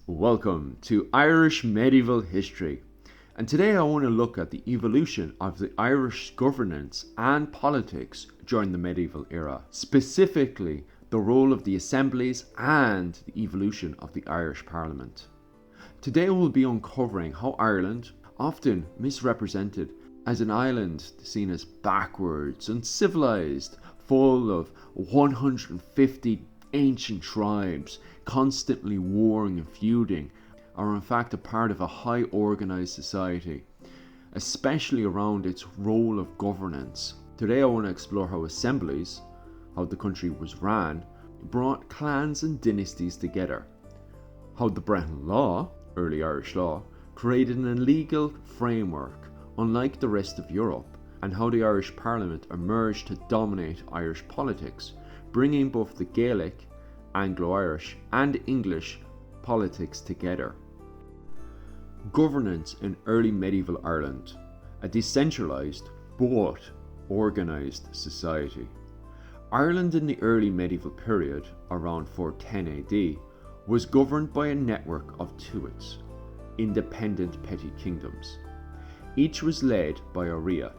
Welcome to Irish Medieval History, and today I want to look at the evolution of the Irish governance and politics during the medieval era, specifically the role of the assemblies and the evolution of the Irish Parliament. Today we'll be uncovering how Ireland, often misrepresented as an island seen as backwards, uncivilized, full of 150 ancient tribes constantly warring and feuding, are in fact a part of a high organized society, especially around its role of governance. Today I want to explore how assemblies, how the country was ran, brought clans and dynasties together, how the Brehon Law, early Irish law, created an legal framework unlike the rest of Europe, and how the Irish Parliament emerged to dominate Irish politics, bringing both the Gaelic, Anglo-Irish and English politics together. Governance in early medieval Ireland, a decentralized but organized society. Ireland in the early medieval period, around 410 AD, was governed by a network of tuats, independent petty kingdoms. Each was led by a ria,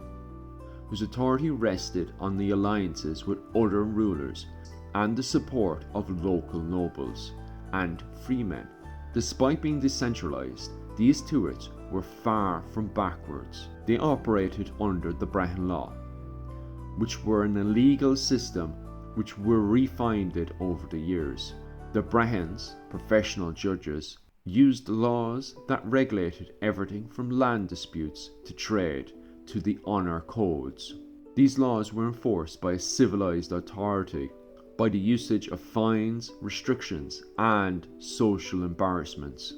whose authority rested on the alliances with other rulers and the support of local nobles and freemen. Despite being decentralized, these tuats were far from backwards. They operated under the Brehon Law, which were an illegal system which were refined over the years. The Brehons, professional judges, used laws that regulated everything from land disputes to trade to the honour codes. These laws were enforced by a civilized authority, by the usage of fines, restrictions, and social embarrassments,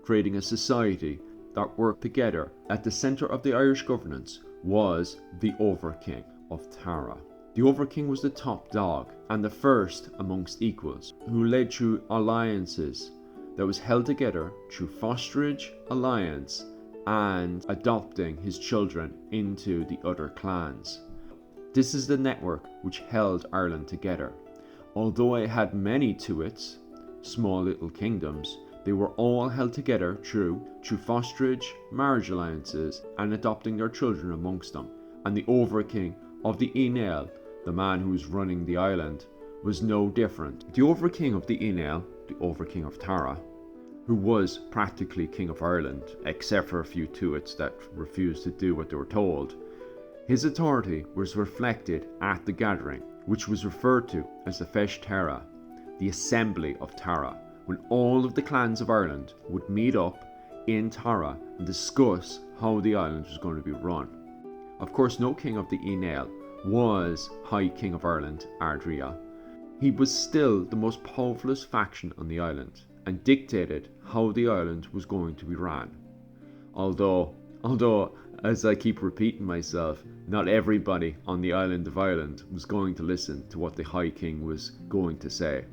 creating a society that worked together. At the centre of the Irish governance was the Overking of Tara. The Overking was the top dog and the first amongst equals, who led through alliances that was held together through fosterage, alliance, and adopting his children into the other clans. This is the network which held Ireland together. Although it had many tuats, small little kingdoms, they were all held together through fosterage, marriage alliances, and adopting their children amongst them. And the Overking of the Inail, the man who was running the island, was no different. The Overking of the Inail, the Overking of Tara, who was practically King of Ireland, except for a few tuats that refused to do what they were told, his authority was reflected at the gathering, which was referred to as the Feis of Tara, the Assembly of Tara, when all of the clans of Ireland would meet up in Tara and discuss how the island was going to be run. Of course, no king of the Inail was High King of Ireland, Ardria. He was still the most powerful faction on the island and dictated how the island was going to be ran. Although, as I keep repeating myself, not everybody on the island of Ireland was going to listen to what the High King was going to say.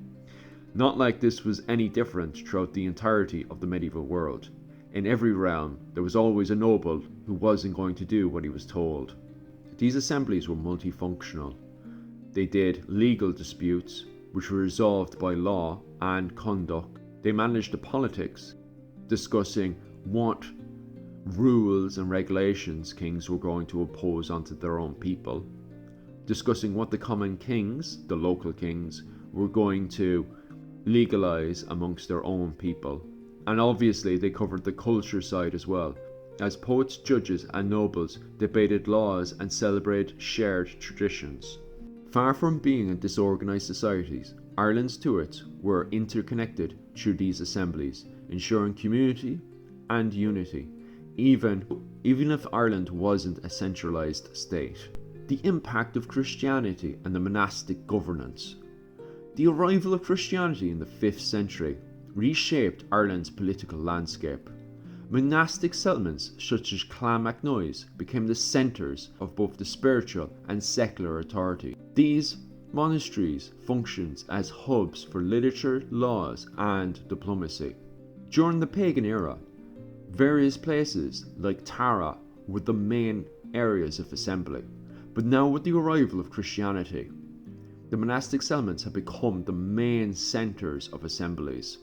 Not like this was any different throughout the entirety of the medieval world. In every realm, there was always a noble who wasn't going to do what he was told. These assemblies were multifunctional. They did legal disputes, which were resolved by law and conduct. They managed the politics, discussing what rules and regulations kings were going to impose onto their own people, discussing what the common kings, the local kings, were going to legalize amongst their own people. And obviously they covered the culture side as well, as poets, judges and nobles debated laws and celebrated shared traditions. Far from being a disorganized societies, Ireland's tuats were interconnected through these assemblies, ensuring community and unity, even if Ireland wasn't a centralized state. The impact of Christianity and the monastic governance. The arrival of Christianity in the 5th century reshaped Ireland's political landscape. Monastic settlements such as Clonmacnoise became the centres of both the spiritual and secular authority. These monasteries functioned as hubs for literature, laws, and diplomacy. During the pagan era, various places like Tara were the main areas of assembly, but now with the arrival of Christianity, the monastic settlements have become the main centres of assemblies.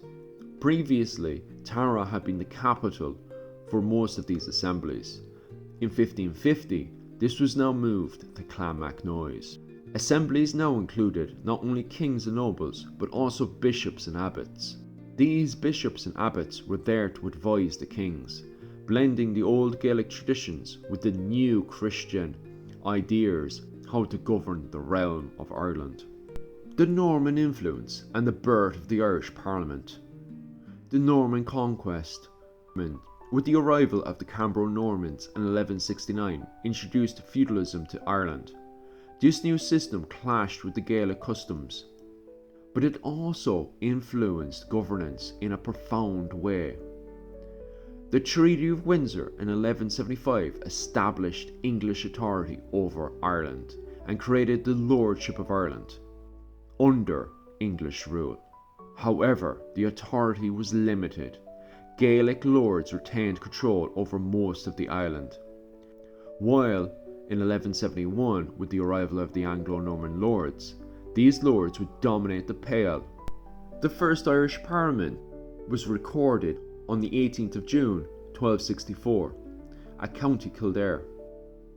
Previously, Tara had been the capital for most of these assemblies. In 1550, this was now moved to Clonmacnoise. Assemblies now included not only kings and nobles, but also bishops and abbots. These bishops and abbots were there to advise the kings, blending the old Gaelic traditions with the new Christian ideas how to govern the realm of Ireland. The Norman influence and the birth of the Irish Parliament. The Norman conquest, with the arrival of the Cambro-Normans in 1169, introduced feudalism to Ireland. This new system clashed with the Gaelic customs, but it also influenced governance in a profound way. The Treaty of Windsor in 1175 established English authority over Ireland and created the Lordship of Ireland under English rule. However, the authority was limited. Gaelic lords retained control over most of the island, while in 1171, with the arrival of the Anglo-Norman lords, these lords would dominate the Pale. The first Irish Parliament was recorded on the 18th of June 1264 at County Kildare.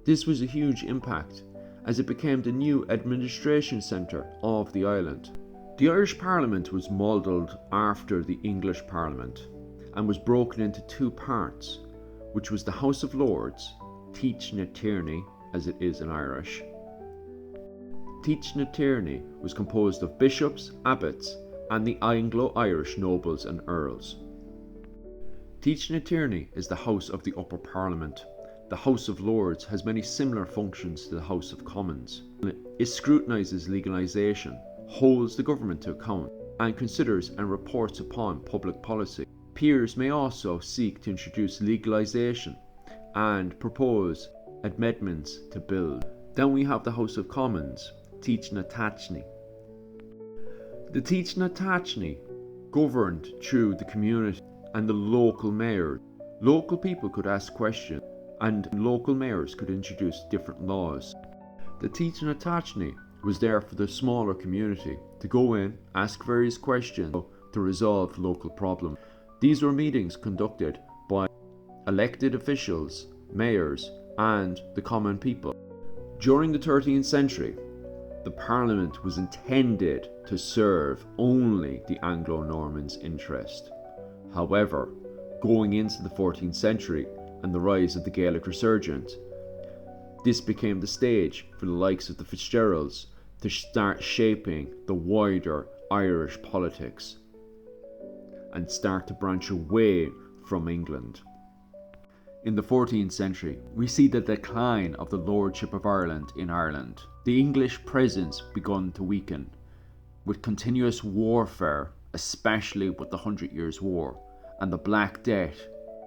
This was a huge impact as it became the new administration centre of the island. The Irish Parliament was modelled after the English Parliament and was broken into two parts, which was the House of Lords, Teach na Tierney as it is in Irish. Teach na Tierney was composed of bishops, abbots and the Anglo-Irish nobles and earls. Teach na Tierney is the House of the Upper Parliament. The House of Lords has many similar functions to the House of Commons. It scrutinises legalisation, holds the government to account, and considers and reports upon public policy. Peers may also seek to introduce legalisation and propose amendments to bills. Then we have the House of Commons, Teach na Tachny. The Teach na Tachny governed through the community and the local mayor. Local people could ask questions and local mayors could introduce different laws. The Teach na Tachny was there for the smaller community to go in, ask various questions to resolve local problems. These were meetings conducted by elected officials, mayors, and the common people. During the 13th century, the Parliament was intended to serve only the Anglo-Normans' interest. However, going into the 14th century and the rise of the Gaelic resurgence, this became the stage for the likes of the Fitzgeralds to start shaping the wider Irish politics and start to branch away from England. In the 14th century, we see the decline of the Lordship of Ireland in Ireland. The English presence began to weaken, with continuous warfare, especially with the 100 Years' War, and the Black Death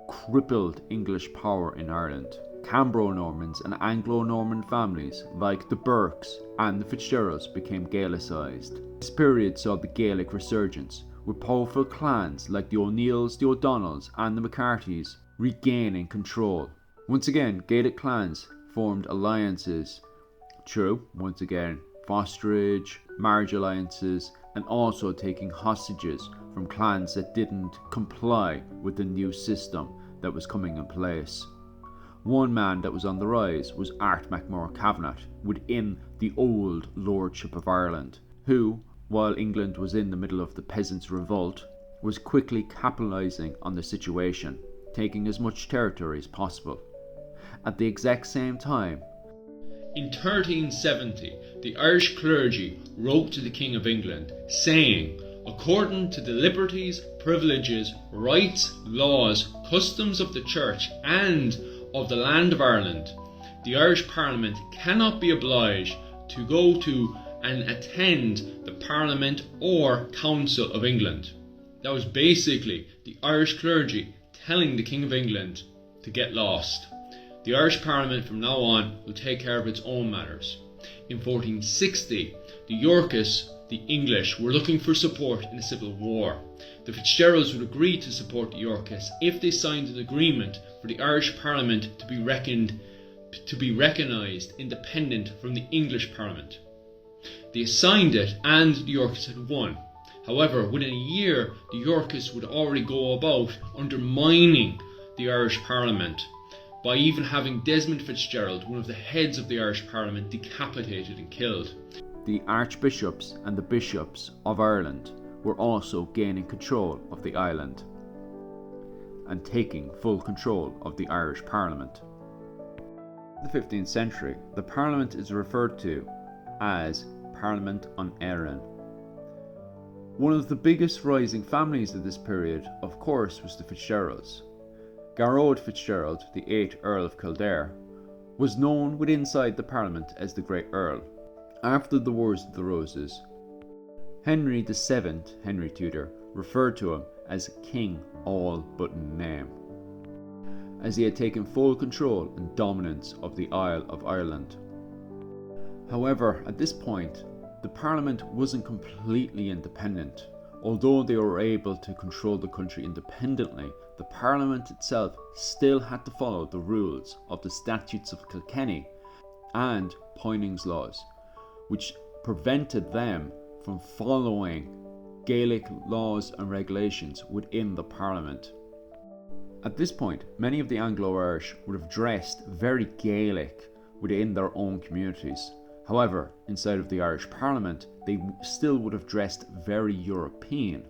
crippled English power in Ireland. Cambro-Normans and Anglo-Norman families like the Burkes and the Fitzgeralds became Gaelicised. This period saw the Gaelic resurgence, with powerful clans like the O'Neills, the O'Donnells and the McCarthys regaining control. Once again, Gaelic clans formed alliances through, once again, fosterage, marriage alliances, and also taking hostages from clans that didn't comply with the new system that was coming in place. One man that was on the rise was Art MacMurrough Cavanagh within the old Lordship of Ireland, who, while England was in the middle of the Peasants' Revolt, was quickly capitalising on the situation, taking as much territory as possible. At the exact same time, in 1370, the Irish clergy wrote to the King of England saying, according to the liberties, privileges, rights, laws, customs of the Church and of the land of Ireland, the Irish Parliament cannot be obliged to go to and attend the Parliament or Council of England. That was basically the Irish clergy telling the King of England to get lost. The Irish Parliament from now on will take care of its own matters. In 1460, the Yorkists, the English, were looking for support in a civil war. The Fitzgeralds would agree to support the Yorkists if they signed an agreement for the Irish Parliament to be recognised independent from the English Parliament. They signed it and the Yorkists had won. However, within a year, the Yorkists would already go about undermining the Irish Parliament by even having Desmond Fitzgerald, one of the heads of the Irish Parliament, decapitated and killed. The archbishops and the bishops of Ireland were also gaining control of the island and taking full control of the Irish Parliament. In the 15th century, the Parliament is referred to as Parliament on Éireann. One of the biggest rising families of this period, of course, was the Fitzgeralds. Gearóid Fitzgerald, the 8th Earl of Kildare, was known within inside the Parliament as the Great Earl. After the Wars of the Roses, Henry VII, Henry Tudor, referred to him as King all but in name, as he had taken full control and dominance of the Isle of Ireland. However, at this point, the Parliament wasn't completely independent. Although they were able to control the country independently, the Parliament itself still had to follow the rules of the Statutes of Kilkenny and Poynings laws, which prevented them from following Gaelic laws and regulations within the Parliament. At this point, many of the Anglo-Irish would have dressed very Gaelic within their own communities. However, inside of the Irish Parliament, they still would have dressed very European,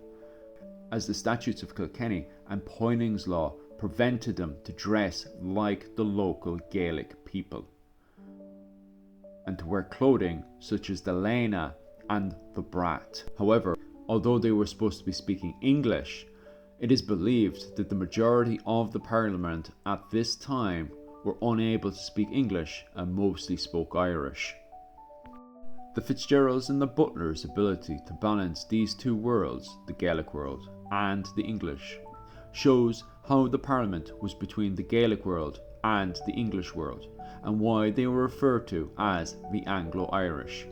as the Statutes of Kilkenny and Poynings Law prevented them to dress like the local Gaelic people and to wear clothing such as the lena and the brat. However, although they were supposed to be speaking English, it is believed that the majority of the Parliament at this time were unable to speak English and mostly spoke Irish. The Fitzgeralds and the Butlers' ability to balance these two worlds, the Gaelic world and the English, shows how the Parliament was between the Gaelic world and the English world, and why they were referred to as the Anglo-Irish.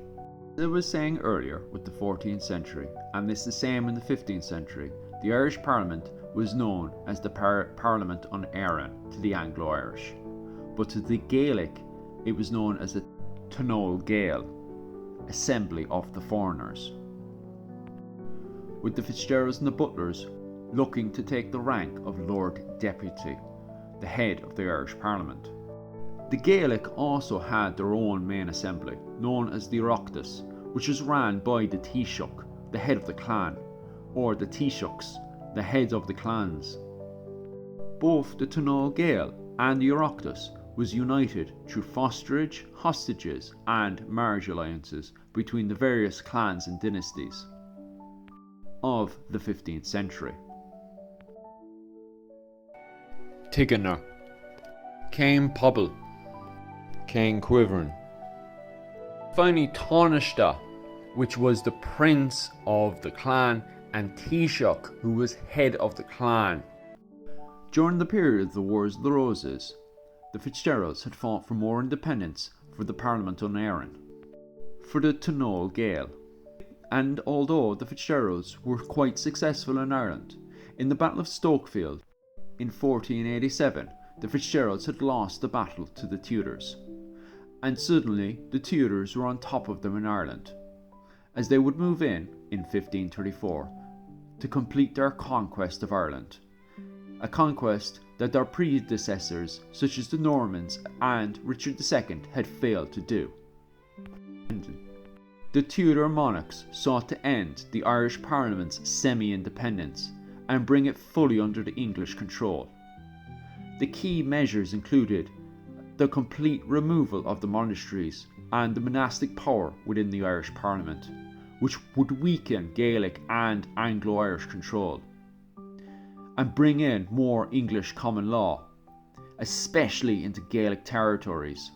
As I was saying earlier with the 14th century, and it's the same in the 15th century, the Irish Parliament was known as the Parliament on Éireann to the Anglo-Irish, but to the Gaelic it was known as the Tuatha Gael, Assembly of the Foreigners, with the Fitzgeralds and the Butlers looking to take the rank of Lord Deputy, the head of the Irish Parliament. The Gaelic also had their own main assembly, known as the Oireachtas, which was ran by the Taoiseach, the head of the clan, or the Taoiseachs, the heads of the clans. Both the Tuatha Gael and the Oireachtas was united through fosterage, hostages and marriage alliances between the various clans and dynasties of the 15th century. Tigana, Cain Pobble, Cain Quiverin. Finally, Taoiseach, which was the prince of the clan, and Taoiseach, who was head of the clan. During the period of the Wars of the Roses, the Fitzgeralds had fought for more independence for the Parliament on Éireann, for the Tuatha Gael. And although the Fitzgeralds were quite successful in Ireland, in the Battle of Stokefield in 1487, the Fitzgeralds had lost the battle to the Tudors, and suddenly the Tudors were on top of them in Ireland, as they would move in 1534, to complete their conquest of Ireland, a conquest that their predecessors such as the Normans and Richard II had failed to do. The Tudor monarchs sought to end the Irish Parliament's semi-independence and bring it fully under the English control. The key measures included the complete removal of the monasteries and the monastic power within the Irish Parliament, which would weaken Gaelic and Anglo-Irish control, and bring in more English common law, especially into Gaelic territories.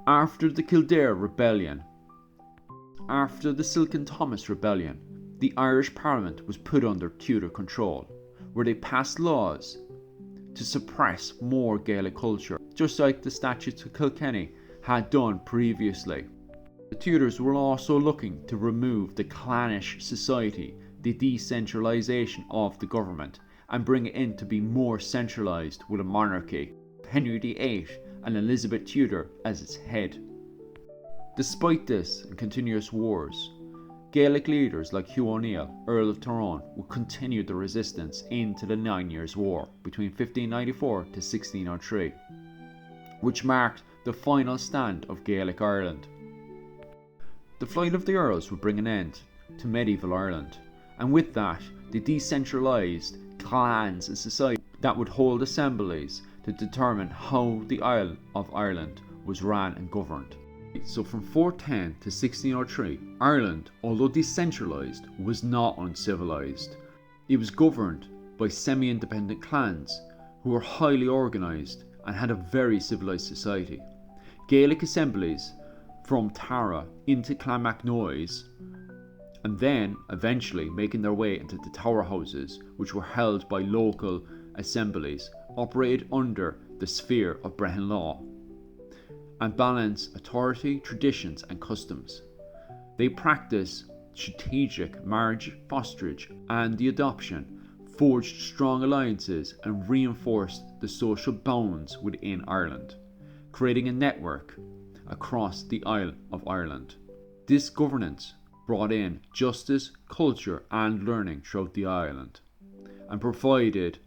After the Kildare Rebellion, after the Silken Thomas Rebellion, the Irish Parliament was put under Tudor control, where they passed laws to suppress more Gaelic culture, just like the Statutes of Kilkenny had done previously. The Tudors were also looking to remove the clannish society, the decentralization of the government, and bring it in to be more centralized with a monarchy, Henry VIII and Elizabeth Tudor as its head. Despite this and continuous wars, Gaelic leaders like Hugh O'Neill, Earl of Tyrone, would continue the resistance into the 9 Years' War between 1594 to 1603, which marked the final stand of Gaelic Ireland. The flight of the Earls would bring an end to medieval Ireland, and with that, the decentralized clans and society that would hold assemblies to determine how the Isle of Ireland was ran and governed. So from 410 to 1603, Ireland, although decentralised, was not uncivilised. It was governed by semi-independent clans who were highly organised and had a very civilised society. Gaelic assemblies from Tara into Clonmacnoise, and then eventually making their way into the Tower Houses, which were held by local assemblies, operated under the sphere of Brehon Law and balance authority, traditions and customs. They practice strategic marriage, fosterage and the adoption, forged strong alliances and reinforced the social bonds within Ireland, creating a network across the Isle of Ireland. This governance brought in justice, culture and learning throughout the island and provided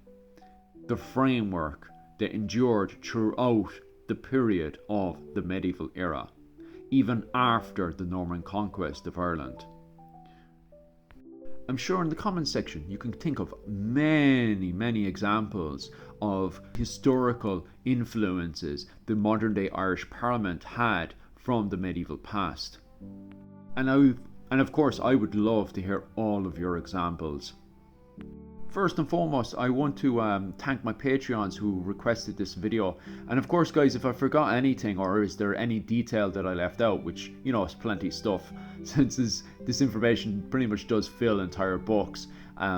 the framework that endured throughout the period of the medieval era, even after the Norman conquest of Ireland. I'm sure in the comments section you can think of many examples of historical influences the modern day Irish Parliament had from the medieval past. And of course I would love to hear all of your examples. First and foremost, I want to thank my Patreons who requested this video. And of course, guys, if I forgot anything or is there any detail that I left out, which, you know, is plenty of stuff, since this information pretty much does fill entire books,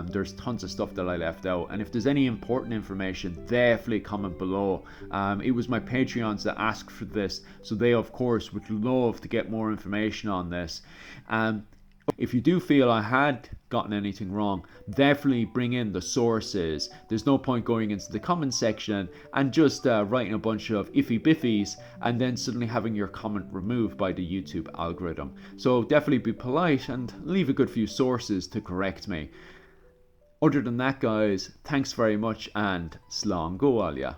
there's tons of stuff that I left out. And if there's any important information, definitely comment below. It was my Patreons that asked for this, so they, of course, would love to get more information on this. If you do feel I had gotten anything wrong, definitely bring in the sources. There's no point going into the comment section and just writing a bunch of iffy biffies and then suddenly having your comment removed by the YouTube algorithm. So definitely be polite and leave a good few sources to correct me. Other than that, guys, thanks very much and slán go all ya.